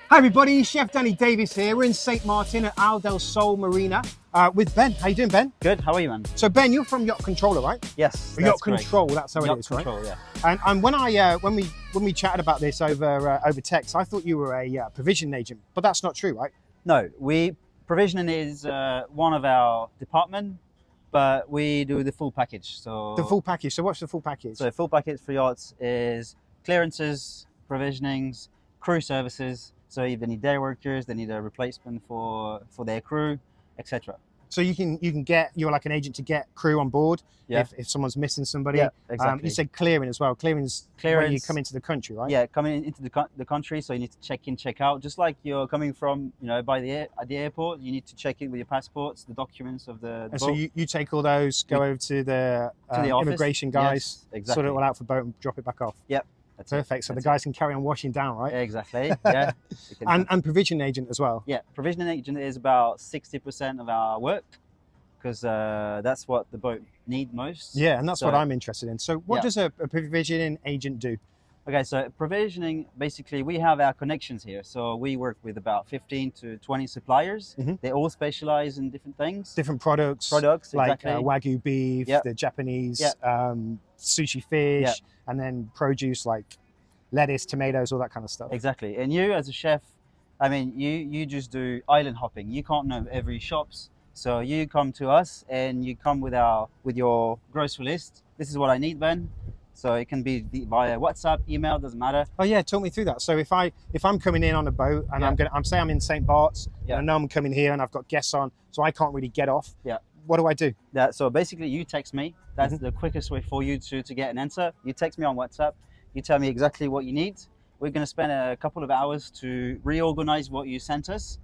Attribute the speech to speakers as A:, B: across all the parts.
A: Hi everybody, Chef Danny Davis here. We're in St. Martin at Isle del Sol Marina with Ben. How you doing, Ben?
B: Good, how are you, man?
A: So Ben, you're from Yacht Controller, right?
B: Yes,
A: Yacht Control, that's how
B: Yacht
A: it is,
B: Control,
A: right?
B: Yeah.
A: And when we chatted about this over text, I thought you were a provision agent, but that's not true, right?
B: No, provisioning is one of our department, but we do the full package. So
A: The full package. So what's the full package?
B: So full package for yachts is clearances, provisionings, crew services. So if they need day workers, they need a replacement for their crew, etc.
A: So you're like an agent to get crew on board if someone's missing somebody.
B: Yeah, exactly.
A: You said clearing as well. Clearance when you come into the country, right?
B: Yeah, coming into the country, so you need to check in, check out. Just like you're coming from, at the airport, you need to check in with your passports, the documents of the boat.
A: So you take all those, go over to the immigration guys,
B: exactly.
A: sort it all out for boat and drop it back off.
B: Yep.
A: Perfect. So the guys can carry on washing down, right?
B: Exactly. Yeah.
A: and provision agent as well.
B: Yeah, provisioning agent is about 60% of our work because that's what the boat need most.
A: Yeah, and that's what I'm interested in. So what does a provisioning agent do?
B: Okay, so provisioning, basically we have our connections here. So we work with about 15 to 20 suppliers.
A: Mm-hmm.
B: They all specialize in different things.
A: Different products.
B: Like
A: Wagyu beef, the Japanese sushi fish, and then produce like lettuce, tomatoes, all that kind of stuff.
B: Exactly. And you as a chef, I mean, you just do island hopping. You can't know every shops. So you come to us and you come with your grocery list. This is what I need, Ben. So it can be via WhatsApp, email, doesn't matter.
A: Oh yeah, talk me through that. So if I'm coming in on a boat and I'm saying I'm in St. Bart's, and I know I'm coming here and I've got guests on, so I can't really get off.
B: Yeah.
A: What do I do?
B: Yeah. So basically, you text me. That's the quickest way for you to get an answer. You text me on WhatsApp. You tell me exactly what you need. We're going to spend a couple of hours to reorganize what you sent us.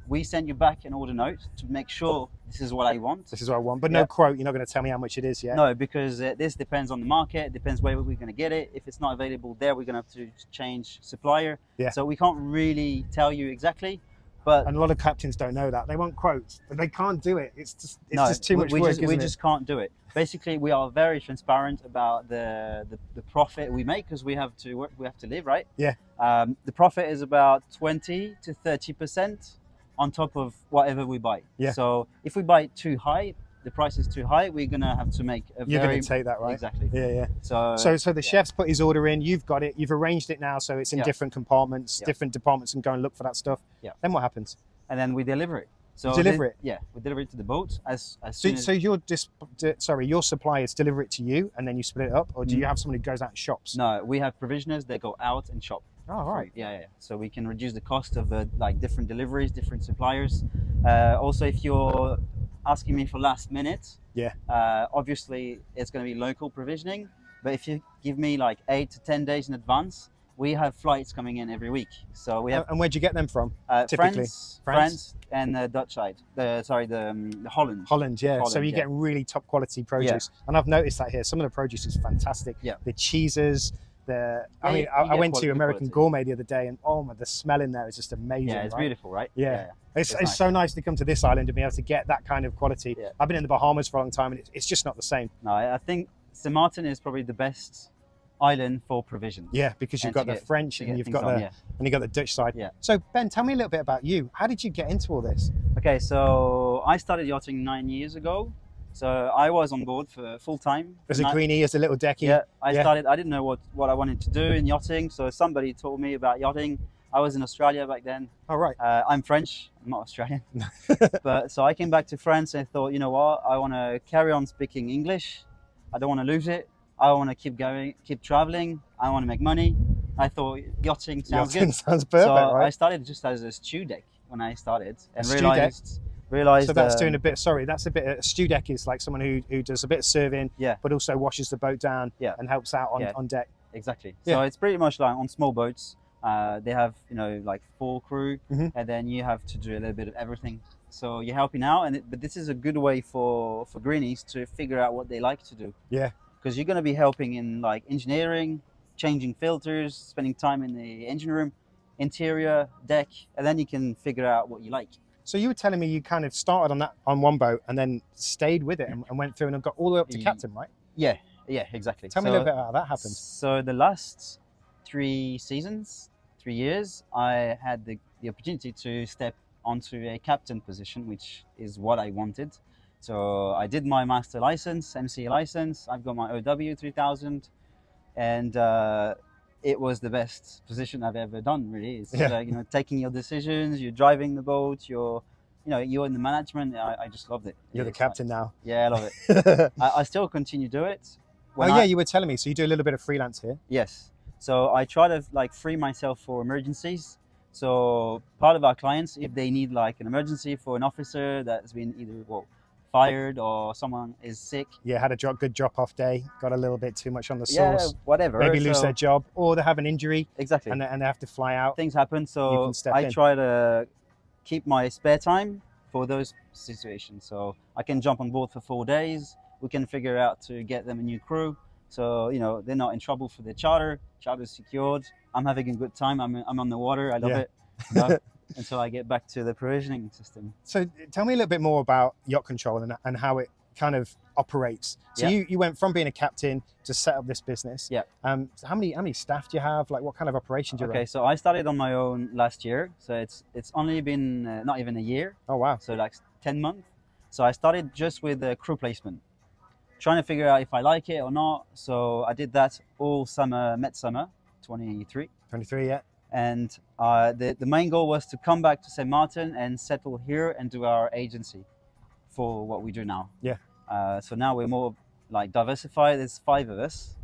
B: We send you back an order note to make sure this is what I want.
A: This is what I want, but no quote. You're not going to tell me how much it is yet.
B: No, because this depends on the market. It depends where we're going to get it. If it's not available there, we're going to have to change supplier.
A: Yeah.
B: So we can't really tell you exactly. But
A: and a lot of captains don't know that. They want quotes, but they can't do it. It's just too much work.
B: We just can't do it. Basically, we are very transparent about the profit we make because we have to work, we have to live, right?
A: Yeah.
B: The profit is about 20 to 30% on top of whatever we buy.
A: Yeah.
B: So if we buy too high, the price is too high, we're gonna have to make a
A: You're going to take that, right?
B: Exactly.
A: Yeah.
B: So
A: the chef's put his order in, you've got it, you've arranged it now, so it's in different compartments, different departments, and go and look for that stuff.
B: Yeah.
A: Then what happens?
B: And then we deliver it. So
A: deliver it?
B: Yeah, we deliver it to the boat as soon as...
A: So your suppliers deliver it to you and then you split it up, or do you have someone who goes out and shops?
B: No, we have provisioners that go out and shop.
A: Oh, right.
B: Yeah. So we can reduce the cost of different deliveries, different suppliers. Also, if you're asking me for last minute, obviously it's going to be local provisioning. But if you give me like 8 to 10 days in advance, we have flights coming in every week. So we have.
A: And where'd you get them from? Typically,
B: France and the Dutch side. The Holland.
A: Holland, yeah. So you get really top quality produce, and I've noticed that here. Some of the produce is fantastic.
B: Yeah.
A: The cheeses. I went to American Gourmet the other day, and the smell in there is just amazing.
B: Yeah, it's beautiful, right?
A: Yeah. It's nice. So nice to come to this island and be able to get that kind of quality.
B: Yeah.
A: I've been in the Bahamas for a long time, and it's just not the same.
B: No, I think St. Martin is probably the best island for provisions.
A: Yeah, because you've got the French and you've got the Dutch side.
B: Yeah.
A: So Ben, tell me a little bit about you. How did you get into all this?
B: Okay, so I started yachting 9 years ago. So I was on board for full time.
A: As a greenie, as a little decky.
B: Yeah, I started. I didn't know what I wanted to do in yachting. So somebody told me about yachting. I was in Australia back then.
A: Oh, right.
B: I'm French. I'm not Australian. But so I came back to France and I thought, you know what? I want to carry on speaking English. I don't want to lose it. I want to keep going, keep traveling. I want to make money. I thought yachting sounds good.
A: Sounds perfect,
B: so
A: right?
B: I started just as a stew deck when I started and
A: realized so that's doing a bit. Sorry, that's a bit. A stew deck is like someone who does a bit of serving, but also washes the boat down, and helps out on deck.
B: Exactly. So it's pretty much like on small boats. They have like 4 crew, and then you have to do a little bit of everything. So you're helping out, but this is a good way for greenies to figure out what they like to do.
A: Yeah.
B: Because you're going to be helping in like engineering, changing filters, spending time in the engine room, interior, deck, and then you can figure out what you like.
A: So you were telling me you kind of started on one boat and then stayed with it and went through and got all the way up to captain, right?
B: Yeah, exactly.
A: Tell me a little bit about how that happened.
B: So the last 3 seasons, 3 years, I had the opportunity to step onto a captain position, which is what I wanted. So I did my master license, MC license. I've got my OW 3000, and it was the best position I've ever done. Really, it's like, you know, taking your decisions, you're driving the boat, you're in the management. I just loved it.
A: You're the captain now.
B: Yeah, I love it. I still continue to do it.
A: You were telling me. So you do a little bit of freelance here.
B: Yes. So I try to like free myself for emergencies. So part of our clients, if they need like an emergency for an officer that's been either fired or someone is sick.
A: Yeah, had a good drop-off day, got a little bit too much on the sauce.
B: Yeah, whatever.
A: Maybe lose their job, or they have an injury.
B: Exactly.
A: And they have to fly out.
B: Things happen, so I try to keep my spare time for those situations. So I can jump on board for 4 days. We can figure out to get them a new crew. So, you know, they're not in trouble for their charter. Charter's secured. I'm having a good time. I'm on the water. I love it. You know? Until I get back to the provisioning system. So
A: tell me a little bit more about Yacht Control and how it kind of operates. So you went from being a captain to set up this business.
B: Yeah.
A: So how many staff do you have? Like, what kind of operations do you run?
B: Okay, so I started on my own last year. So it's only been not even a year.
A: Oh, wow.
B: So like 10 months. So I started just with the crew placement, trying to figure out if I like it or not. So I did that all summer, mid-summer, 23.
A: 23, yeah.
B: And the main goal was to come back to St. Maarten and settle here and do our agency for what we do now.
A: Yeah.
B: So now we're more like diversified. There's 5 of us.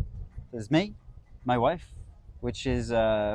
B: There's me, my wife, which is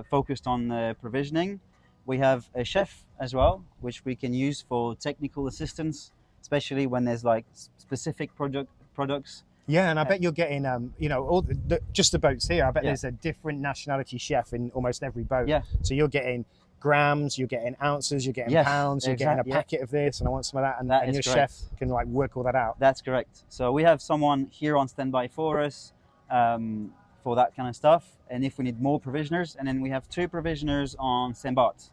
B: focused on provisioning. We have a chef as well, which we can use for technical assistance, especially when there's like specific products.
A: Yeah, and I bet you're getting, you know, all just the boats here. I bet there's a different nationality chef in almost every boat.
B: Yeah.
A: So you're getting grams, you're getting ounces, you're getting pounds, you're getting a packet of this, and I want some of that. And your chef can like work all that out.
B: That's correct. So we have someone here on standby for us for that kind of stuff. And if we need more provisioners, and then we have 2 provisioners on St. Bart,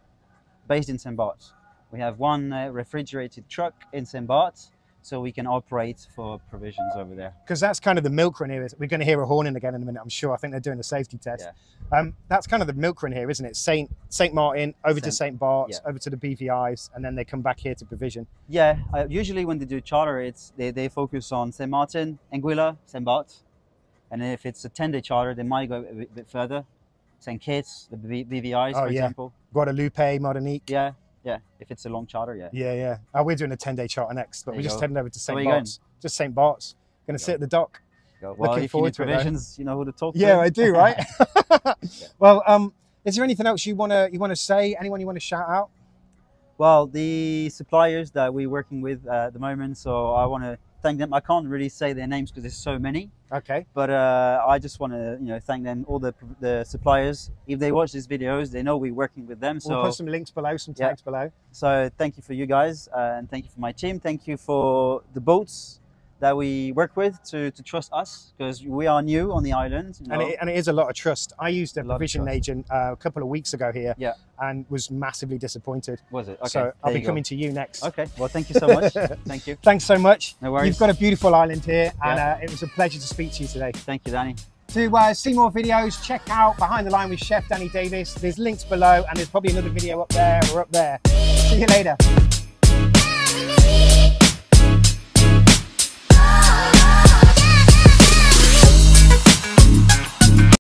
B: based in St. Bart. We have 1 refrigerated truck in St. Bart, so we can operate for provisions over there. Because
A: that's kind of the milk run here. We're going to hear a horn again in a minute, I'm sure. I think they're doing a safety test. Yeah. That's kind of the milk run here, isn't it? St. Maarten, over to St. Bart's, over to the BVIs, and then they come back here to provision.
B: Yeah, usually when they do charter, they focus on St. Maarten, Anguilla, St. Bart. And if it's a 10-day charter, they might go a bit further. St. Kitts, the BVIs, for example.
A: Guadalupe, Martinique.
B: Yeah. Yeah, if it's a long charter,
A: Yeah. Oh, we're doing a 10-day charter next, but we're just heading over to St. Bart's. Just St. Bart's. Going to sit at the dock.
B: Well, looking if you need provisions, you know who to talk to.
A: Yeah, I do, right? Well, is there anything else you want to say? Anyone you want to shout out?
B: Well, the suppliers that we're working with at the moment, so I want to thank them. I can't really say their names because there's so many.
A: Okay.
B: But I just want to, thank them, all the suppliers. If they watch these videos, they know we're working with them. So
A: we'll put some links below, some tags below.
B: So thank you for you guys, and thank you for my team. Thank you for the boats that we work with to trust us, because we are new on the island. You know?
A: And it is a lot of trust. I used a provision agent a couple of weeks ago here, and was massively disappointed.
B: Was it? Okay.
A: So I'll be coming to you next.
B: Okay. Well, thank you so much. Thank you.
A: Thanks so much.
B: No worries.
A: You've got a beautiful island here, and it was a pleasure to speak to you today.
B: Thank you, Danny.
A: To see more videos, check out Behind the Line with Chef Danny Davis. There's links below, and there's probably another video up there or up there. See you later.